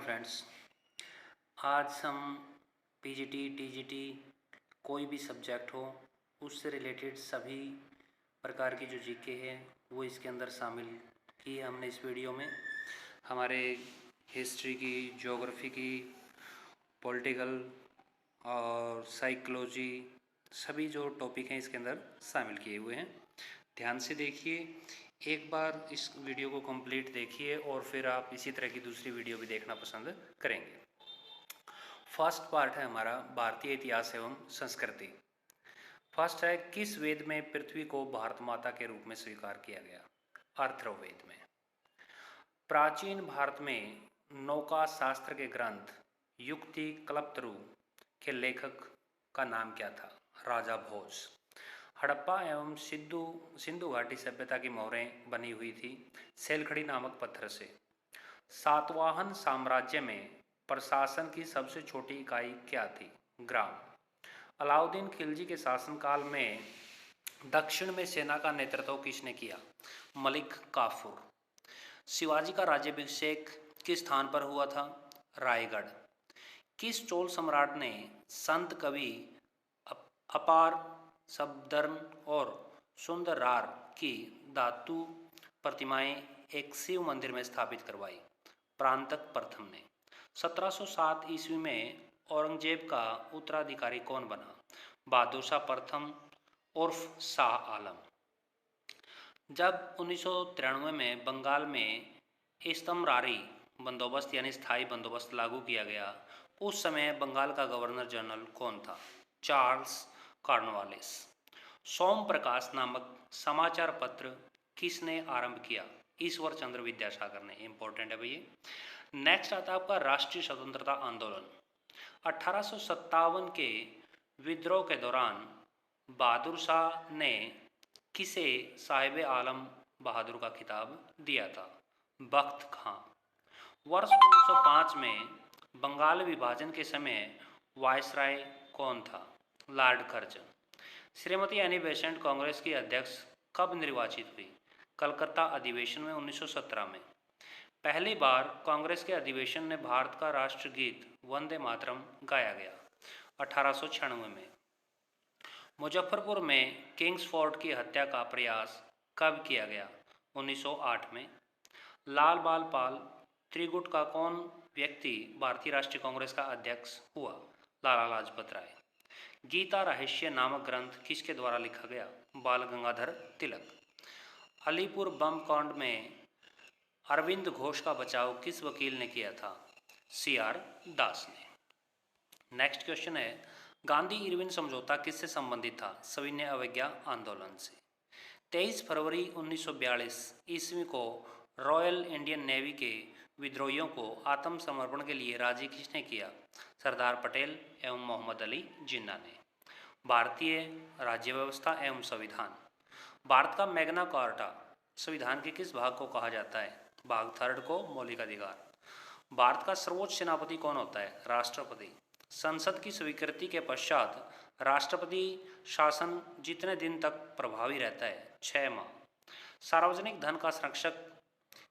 Friends. आज हम PGT, TGT कोई भी सब्जेक्ट हो उससे रिलेटेड सभी प्रकार की जो जीके है वो इसके अंदर शामिल की है हमने इस वीडियो में। हमारे हिस्ट्री की, ज्योग्राफी की, पॉलिटिकल और साइकोलॉजी सभी जो टॉपिक हैं इसके अंदर शामिल किए हुए हैं। ध्यान से देखिए, एक बार इस वीडियो को कंप्लीट देखिए और फिर आप इसी तरह की दूसरी वीडियो भी देखना पसंद करेंगे। फर्स्ट पार्ट है हमारा भारतीय इतिहास एवं संस्कृति। फर्स्ट है, किस वेद में पृथ्वी को भारत माता के रूप में स्वीकार किया गया? अथर्ववेद में। प्राचीन भारत में नौका शास्त्र के ग्रंथ युक्ति कल्पतरु के लेखक का नाम क्या था? राजा भोज। हड़प्पा एवं सिंधु घाटी सभ्यता की मोहरें बनी हुई थी सेलखड़ी नामक पत्थर से। सातवाहन साम्राज्य में प्रशासन की सबसे छोटी इकाई क्या थी? ग्राम। अलाउद्दीन खिलजी के शासनकाल में दक्षिण में सेना का नेतृत्व किसने किया? मलिक काफूर। शिवाजी का राज्याभिषेक किस स्थान पर हुआ था? रायगढ़। किस चोल सम्राट ने संत कवि अपार शब्दर्न और सुंदरार की धातु प्रतिमाएं एक शिव मंदिर में स्थापित करवाई? प्रांतक प्रथम ने। 1707 ईस्वी में औरंगजेब का उत्तराधिकारी कौन बना? बहादुर शाह प्रथम उर्फ शाह आलम। जब 1993 में बंगाल में इस्तमरारी बंदोबस्त यानी स्थायी बंदोबस्त लागू किया गया, उस समय बंगाल का गवर्नर जनरल कौन था? Charles Cornwallis. सोम प्रकाश नामक समाचार पत्र किसने आरंभ किया? ईश्वर चंद्र विद्यासागर ने। इंपॉर्टेंट है भैया। नेक्स्ट आता है आपका राष्ट्रीय स्वतंत्रता आंदोलन। 1857 के विद्रोह के दौरान बहादुर शाह ने किसे साहिब आलम बहादुर का खिताब दिया था? बख्त खां। वर्ष 1905 में बंगाल विभाजन के समय वायसराय कौन था? Lord Curzon. Shrimati Annie Besant Congress की अध्यक्ष कब निर्वाचित हुई? कलकत्ता अधिवेशन में 1917 में। पहली बार कांग्रेस के अधिवेशन में भारत का राष्ट्रगीत वंदे मातरम गाया गया 1896 में। मुजफ्फरपुर में किंग्स फोर्ट की हत्या का प्रयास कब किया गया? 1908 में। लाल बाल पाल त्रिगुट का कौन व्यक्ति भारतीय राष्ट्रीय कांग्रेस का अध्यक्ष हुआ? लाला लाजपत राय। गीता रहस्य नामक ग्रंथ किसके द्वारा लिखा गया? बाल गंगाधर तिलक। अलीपुर बम कांड में अरविंद घोष का बचाव किस वकील ने किया था? सीआर दास ने। नेक्स्ट क्वेश्चन है, गांधी इरविन समझौता किससे संबंधित था? सविनय अवज्ञा आंदोलन से। 23 फरवरी 1942 ईस्वी को रॉयल इंडियन नेवी के विद्रोहियों को आत्मसमर्पण के लिए राजी किसने किया? सरदार पटेल एवं मोहम्मद अली जिन्ना ने। भारतीय राज्य व्यवस्था एवं संविधान। भारत का मैग्ना कार्टा संविधान के किस भाग को कहा जाता है? भाग थर्ड को मौलिक अधिकार। भारत का सर्वोच्च सेनापति कौन होता है? राष्ट्रपति। संसद की स्वीकृति के पश्चात राष्ट्रपति शासन जितने दिन तक प्रभावी रहता है? 6 माह। सार्वजनिक धन का संरक्षक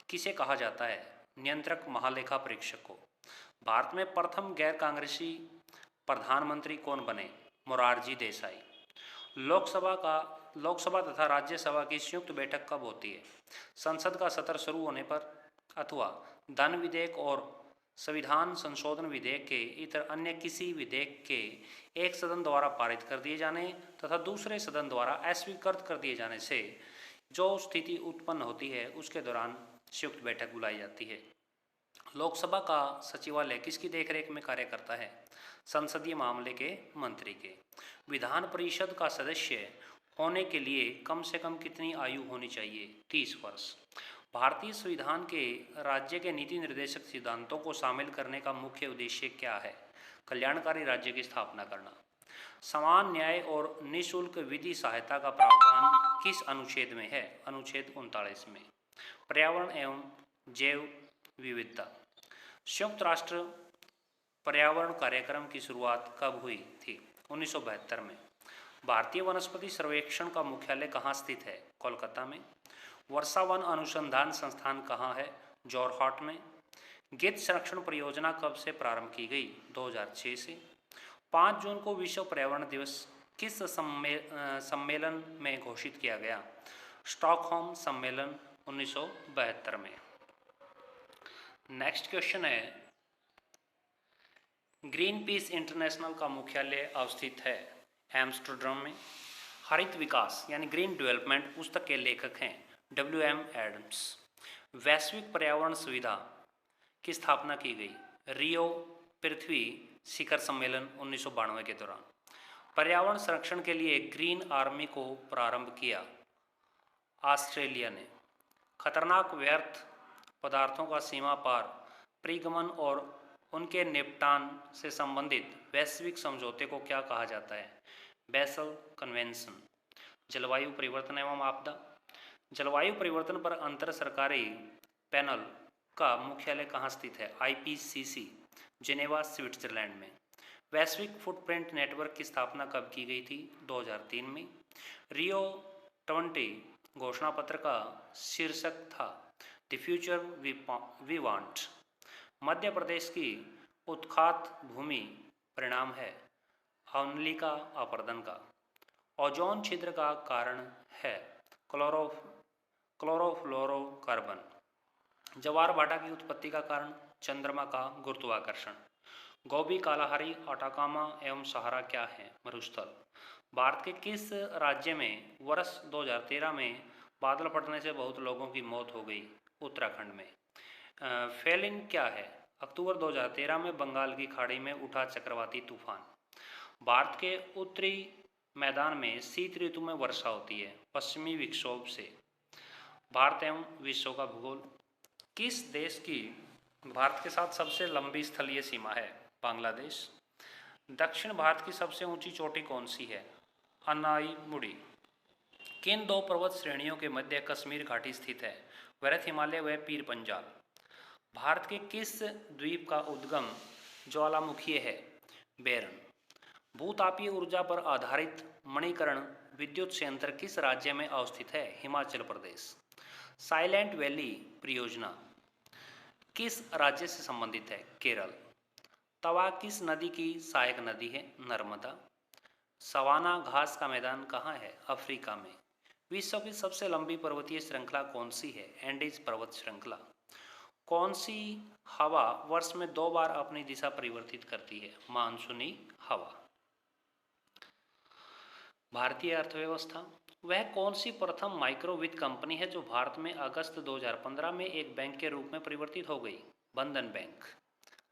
किसे कहा जाता है? नियंत्रक महालेखा परीक्षक को। भारत में प्रथम गैर कांग्रेसी प्रधानमंत्री कौन बने? मोरारजी देसाई। लोकसभा तथा राज्यसभा की संयुक्त बैठक कब होती है? संसद का सत्र शुरू होने पर अथवा धन विधेयक और संविधान संशोधन विधेयक के इतर अन्य किसी विधेयक के एक सदन द्वारा पारित कर दिए जाने तथा दूसरे सदन द्वारा अस्वीकृत कर दिए जाने से जो स्थिति उत्पन्न होती है उसके दौरान संयुक्त बैठक बुलाई जाती है। लोकसभा का सचिवालय किसकी देखरेख में कार्य करता है? संसदीय मामले के मंत्री के। विधान परिषद का सदस्य होने के लिए कम से कम कितनी आयु होनी चाहिए? 30 वर्ष। भारतीय संविधान के राज्य के नीति निर्देशक सिद्धांतों को शामिल करने का मुख्य उद्देश्य क्या है? कल्याणकारी राज्य की स्थापना करना। समान न्याय और निःशुल्क विधि सहायता का प्रावधान किस अनुच्छेद में है? अनुच्छेद 39 में। पर्यावरण एवं जैव विविधता। संयुक्त राष्ट्र पर्यावरण कार्यक्रम की शुरुआत कब हुई थी? 1972 में। भारतीय वनस्पति सर्वेक्षण का मुख्यालय कहाँ स्थित है? कोलकाता में। वर्षा वन अनुसंधान संस्थान कहाँ है? जोरहाट में। गिद्ध संरक्षण परियोजना कब से प्रारंभ की गई? 2006 से। 5 जून को विश्व पर्यावरण दिवस किस सम्मेलन में घोषित किया गया? स्टॉकहोम सम्मेलन 1972 में। नेक्स्ट क्वेश्चन है, ग्रीन पीस इंटरनेशनल का मुख्यालय अवस्थित है एम्स्टर्डम में। हरित विकास यानी ग्रीन डेवलपमेंट पुस्तक के लेखक हैं WM एडम्स। वैश्विक पर्यावरण सुविधा की स्थापना की गई रियो पृथ्वी शिखर सम्मेलन 1992 के दौरान। पर्यावरण संरक्षण के लिए ग्रीन आर्मी को प्रारंभ किया ऑस्ट्रेलिया ने। खतरनाक व्यर्थ पदार्थों का सीमा पार परिगमन और उनके निपटान से संबंधित वैश्विक समझौते को क्या कहा जाता है? Basal convention. जलवायु परिवर्तन एवं आपदा। जलवायु परिवर्तन पर अंतर सरकारी पैनल का मुख्यालय कहाँ स्थित है? IPCC जिनेवा स्विट्जरलैंड में। वैश्विक फुटप्रिंट नेटवर्क की स्थापना कब की गई थी? 2003 में। रियो 20 घोषणा पत्र का शीर्षक था the future we want. Madhya Pradesh की उत्खात भूमि परिणाम है अवनलिका अपरदन का। ओजोन छिद्र का कारण है क्लोरोफ्लोरोकार्बन। जवार भाटा की उत्पत्ति का कारण चंद्रमा का गुरुत्वाकर्षण। गोबी, कालाहारी, अटाकामा एवं सहारा क्या है? मरुस्थल। भारत के किस राज्य में वर्ष 2013 में बादल फटने से बहुत लोगों की मौत हो गई? उत्तराखंड में। फेलिन क्या है? अक्टूबर 2013 में बंगाल की खाड़ी में उठा चक्रवाती तूफान। भारत के उत्तरी मैदान में शीत ऋतु में वर्षा होती है पश्चिमी विक्षोभ से। भारत एवं विश्व का भूगोल। किस देश की भारत के साथ सबसे लंबी स्थलीय सीमा है? बांग्लादेश। दक्षिण भारत की सबसे ऊंची चोटी कौन सी है? अनाईमुड़ी। किन 2 पर्वत श्रेणियों के मध्य कश्मीर घाटी स्थित है? वृहत हिमालय व पीर पंजाल। भारत के किस द्वीप का उद्गम ज्वालामुखी है? बेरन। भूतापीय ऊर्जा पर आधारित मणिकरण विद्युत संयंत्र किस राज्य में अवस्थित है? हिमाचल प्रदेश। साइलेंट वैली परियोजना किस राज्य से संबंधित है? केरल। तवा किस नदी की सहायक नदी है? नर्मदा। सवाना घास का मैदान कहाँ है? अफ्रीका में। विश्व की सबसे लंबी पर्वतीय श्रृंखला कौन सी है? एंडीज पर्वत श्रृंखला। कौन सी हवा वर्ष में 2 बार अपनी दिशा परिवर्तित करती है? मानसूनी हवा। भारतीय अर्थव्यवस्था। वह कौन सी प्रथम माइक्रो वित्त कंपनी है जो भारत में अगस्त 2015 में एक बैंक के रूप में परिवर्तित हो गई? बंधन बैंक।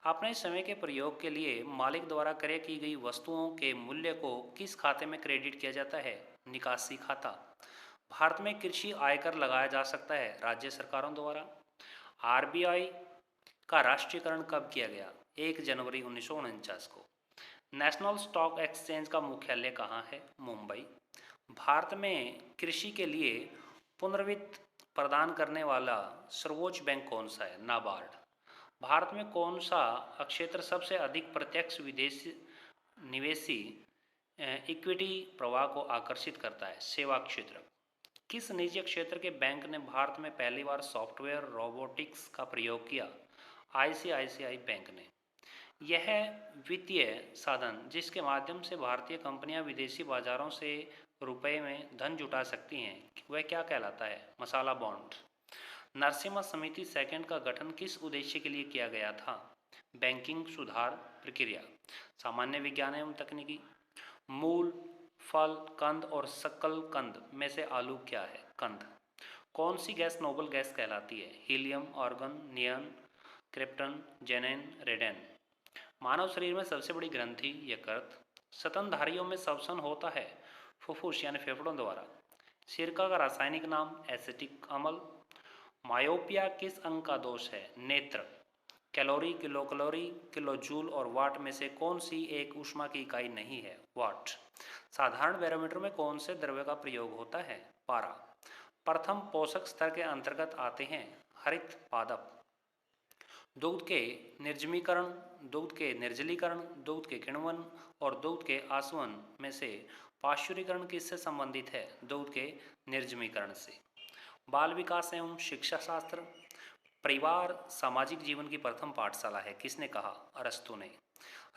अपने समय के प्रयोग के लिए मालिक द्वारा क्रय की गई वस्तुओं के मूल्य को किस खाते में क्रेडिट किया जाता है? निकासी खाता। भारत में कृषि आयकर लगाया जा सकता है राज्य सरकारों द्वारा। RBI का राष्ट्रीयकरण कब किया गया? 1 जनवरी 1949 को। नेशनल स्टॉक एक्सचेंज का मुख्यालय कहाँ है? मुंबई। भारत में कृषि के लिए पुनर्वित्त प्रदान करने वाला सर्वोच्च बैंक कौन सा है? नाबार्ड। भारत में कौन सा क्षेत्र सबसे अधिक प्रत्यक्ष विदेशी निवेशी इक्विटी प्रवाह को आकर्षित करता है? सेवा क्षेत्र। किस निजी क्षेत्र के बैंक ने भारत में पहली बार सॉफ्टवेयर रोबोटिक्स का प्रयोग किया? ICICI बैंक ने। यह वित्तीय साधन जिसके माध्यम से भारतीय कंपनियां विदेशी बाजारों से रुपए में धन जुटा सकती हैं वह क्या कहलाता है? मसाला बॉन्ड। नरसिम्हा समिति सेकंड का गठन किस उद्देश्य के लिए किया गया था? बैंकिंग सुधार प्रक्रिया। सामान्य विज्ञान एवं तकनीकी। मूल, फल, कंद और सकल कंद में से आलू क्या है? कंद। कौन सी गैस नोबल गैस कहलाती है? हीलियम, आर्गन, नियन, क्रिप्टन, जेनेन, रेडेन। मानव शरीर में सबसे बड़ी ग्रंथि यकृत। स्तनधारियों में श्वसन होता है फुफ्फुस यानी फेफड़ों द्वारा। सिरका का रासायनिक नाम एसिटिक अम्ल। मायोपिया किस अंग का दोष है? नेत्र। Calorie, kilo calorie, kilo joule और वाट में से कौन सी एक ऊष्मा की इकाई नहीं है? वाट। साधारण बैरोमीटर में कौन से द्रव्य का प्रयोग होता है? पारा। प्रथम पोषक स्तर के अंतर्गत आते हैं हरित पादप। दुग्ध के निर्जमीकरण, दुग्ध के निर्जलीकरण, दुग्ध के किण्वन और दुग्ध के आसवन में से पाश्चुरीकरण किससे संबंधित है? दुग्ध के निर्जमीकरण से। बाल विकास एवं शिक्षा शास्त्र। परिवार सामाजिक जीवन की प्रथम पाठशाला है, किसने कहा? अरस्तू ने।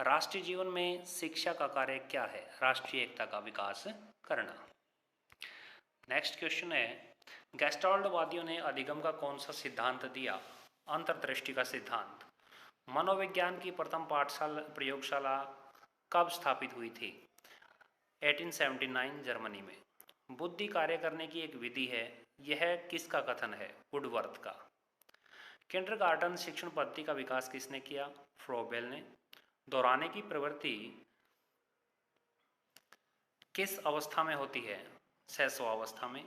राष्ट्रीय जीवन में शिक्षा का कार्य क्या है? राष्ट्रीय एकता का विकास करना। नेक्स्ट क्वेश्चन है, गेस्टाल्टवादियों ने अधिगम का कौन सा सिद्धांत दिया? अंतर्दृष्टि का सिद्धांत। मनोविज्ञान की प्रथम पाठशाला प्रयोगशाला कब स्थापित हुई थी? 1879 जर्मनी में। बुद्धि कार्य करने की एक विधि है, यह किसका कथन है? वुडवर्थ का। किंडरगार्टन शिक्षण पद्धति का विकास किसने किया? फ्रोबेल ने। दोहराने की प्रवृत्ति किस अवस्था में होती है? शैशवावस्था में।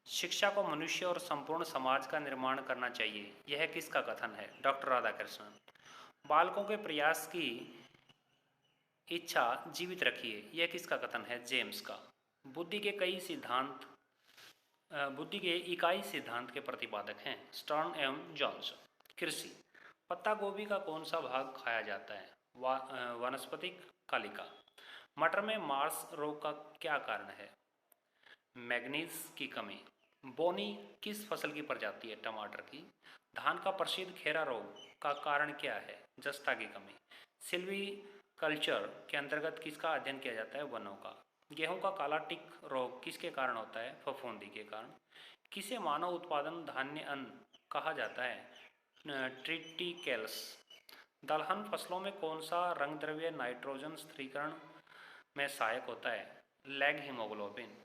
शिक्षा को मनुष्य और संपूर्ण समाज का निर्माण करना चाहिए, यह किसका कथन है? डॉक्टर राधाकृष्णन। बालकों के प्रयास की इच्छा जीवित रखिए, यह किसका कथन है? जेम्स का। बुद्धि के इकाई सिद्धांत के प्रतिपादक हैं स्टर्न एवं जॉनसन। कृषि। पत्ता गोभी का कौन सा भाग खाया जाता है? वनस्पतिक कालिका। मटर में मार्स रोग का क्या कारण है? मैग्नीज की कमी। बोनी किस फसल की प्रजाति है? टमाटर की। धान का प्रसिद्ध खेरा रोग का कारण क्या है? जस्ता की कमी। सिल्वी कल्चर के अंतर्गत किसका अध्ययन किया जाता है? वनों का। गेहूं का काला टिक रोग किसके कारण होता है? फफूंदी के कारण। किसे मानव उत्पादन धान्य अन्न कहा जाता है? ट्रिटिकेल्स। दलहन फसलों में कौन सा रंग द्रव्य नाइट्रोजन स्थिरीकरण में सहायक होता है? Lag haemoglobin.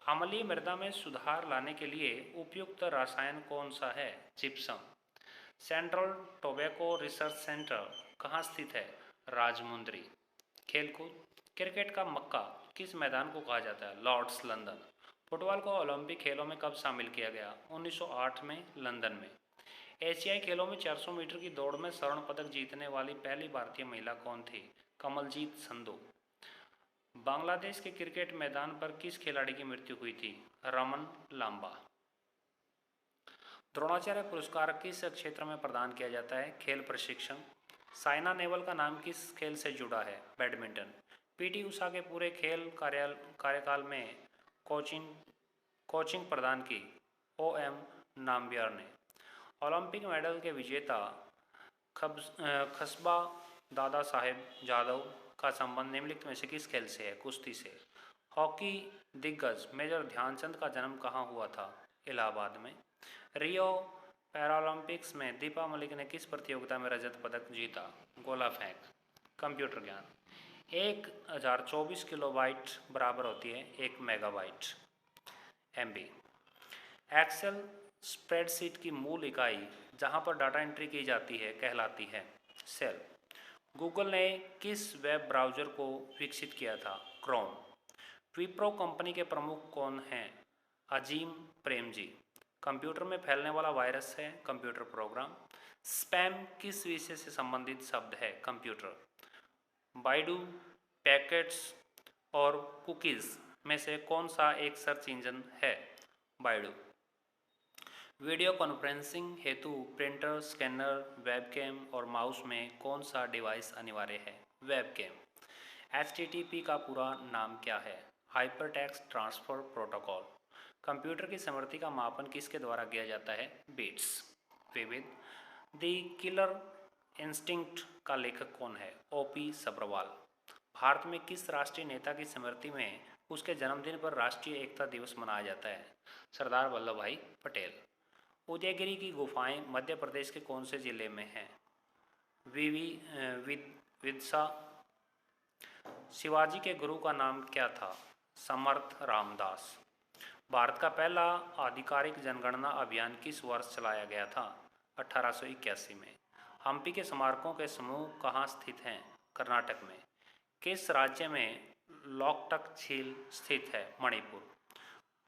अम्लीय मृदा में सुधार लाने के लिए उपयुक्त रसायन कौन सा है? Gypsum. Central tobacco research centre कहाँ स्थित है? राजमुंद्री। खेलकूद। क्रिकेट का मक्का किस मैदान को कहा जाता है? Lord's London. फुटबॉल को ओलंपिक खेलों में कब शामिल किया गया? 1908 में लंदन में। एशियाई खेलों में 400 मीटर की दौड़ में स्वर्ण पदक जीतने वाली पहली भारतीय महिला कौन थी? कमलजीत संधू। बांग्लादेश के क्रिकेट मैदान पर किस खिलाड़ी की मृत्यु हुई थी? रमन लांबा। द्रोणाचार्य पुरस्कार किस क्षेत्र में प्रदान किया जाता है? खेल प्रशिक्षण। साइना नेहवाल का नाम किस खेल से जुड़ा है? बैडमिंटन। पीटी उषा के पूरे खेल कार्यकाल में कोचिंग प्रदान की ओएम नाम्बियर ने। ओलंपिक मेडल के विजेता खसबा दादा साहेब जादव का संबंध निम्नलिखित में से किस खेल से है? कुश्ती से। हॉकी दिग्गज मेजर ध्यानचंद का जन्म कहाँ हुआ था? इलाहाबाद में। रियो पैरालंपिक्स में दीपा मलिक ने किस प्रतियोगिता में रजत पदक जीता? गोला फेंक। कंप्यूटर ज्ञान। 1024 किलोबाइट बराबर होती है 1 मेगाबाइट एमबी। एक्सेल स्प्रेडशीट की मूल इकाई जहां पर डाटा एंट्री की जाती है कहलाती है सेल। गूगल ने किस वेब ब्राउज़र को विकसित किया था? क्रोम। विप्रो कंपनी के प्रमुख कौन हैं? अजीम प्रेमजी। कंप्यूटर में फैलने वाला वायरस है कंप्यूटर प्रोग्राम। स्पैम किस विषय से संबंधित शब्द है? कंप्यूटर। बाइडू, पैकेट्स और कुकीज़ में से कौन सा एक सर्च इंजन है? बाइडू। वीडियो कॉन्फ्रेंसिंग हेतु प्रिंटर, स्कैनर, वेबकैम और माउस में कौन सा डिवाइस अनिवार्य है? वेबकैम। HTTP का पूरा नाम क्या है? Hypertext transfer protocol. कंप्यूटर की समृद्धि का मापन किसके द्वारा किया जाता है? बिट्स। विविध। द किलर इंस्टिंक्ट का लेखक कौन है? OP सब्रवाल। भारत में किस राष्ट्रीय नेता की स्मृति में उसके जन्मदिन पर राष्ट्रीय एकता दिवस मनाया जाता है? सरदार वल्लभ भाई पटेल। उदयगिरी की गुफाएं मध्य प्रदेश के कौन से जिले में हैं? विदिशा। शिवाजी के गुरु का नाम क्या था? समर्थ रामदास। भारत का पहला आधिकारिक जनगणना अभियान किस वर्ष चलाया गया था? 1881 में। हम्पी के स्मारकों के समूह कहाँ स्थित हैं? कर्नाटक में। किस राज्य में लोकटक झील स्थित है? मणिपुर।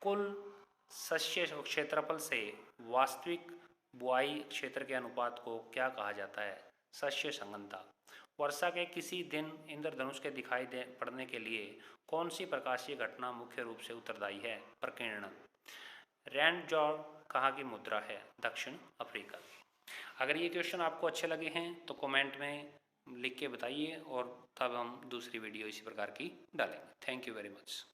कुल शस्य क्षेत्रफल से वास्तविक बुआई क्षेत्र के अनुपात को क्या कहा जाता है? शस्य संघनता। वर्षा के किसी दिन इंद्रधनुष के दिखाई पड़ने के लिए कौन सी प्रकाशीय घटना मुख्य रूप से उत्तरदायी है? प्रकीर्णन। रैंड जॉर कहाँ की मुद्रा है? दक्षिण अफ्रीका। अगर ये क्वेश्चन आपको अच्छे लगे हैं तो कमेंट में लिख के बताइए और तब हम दूसरी वीडियो इसी प्रकार की डालेंगे। Thank you very much.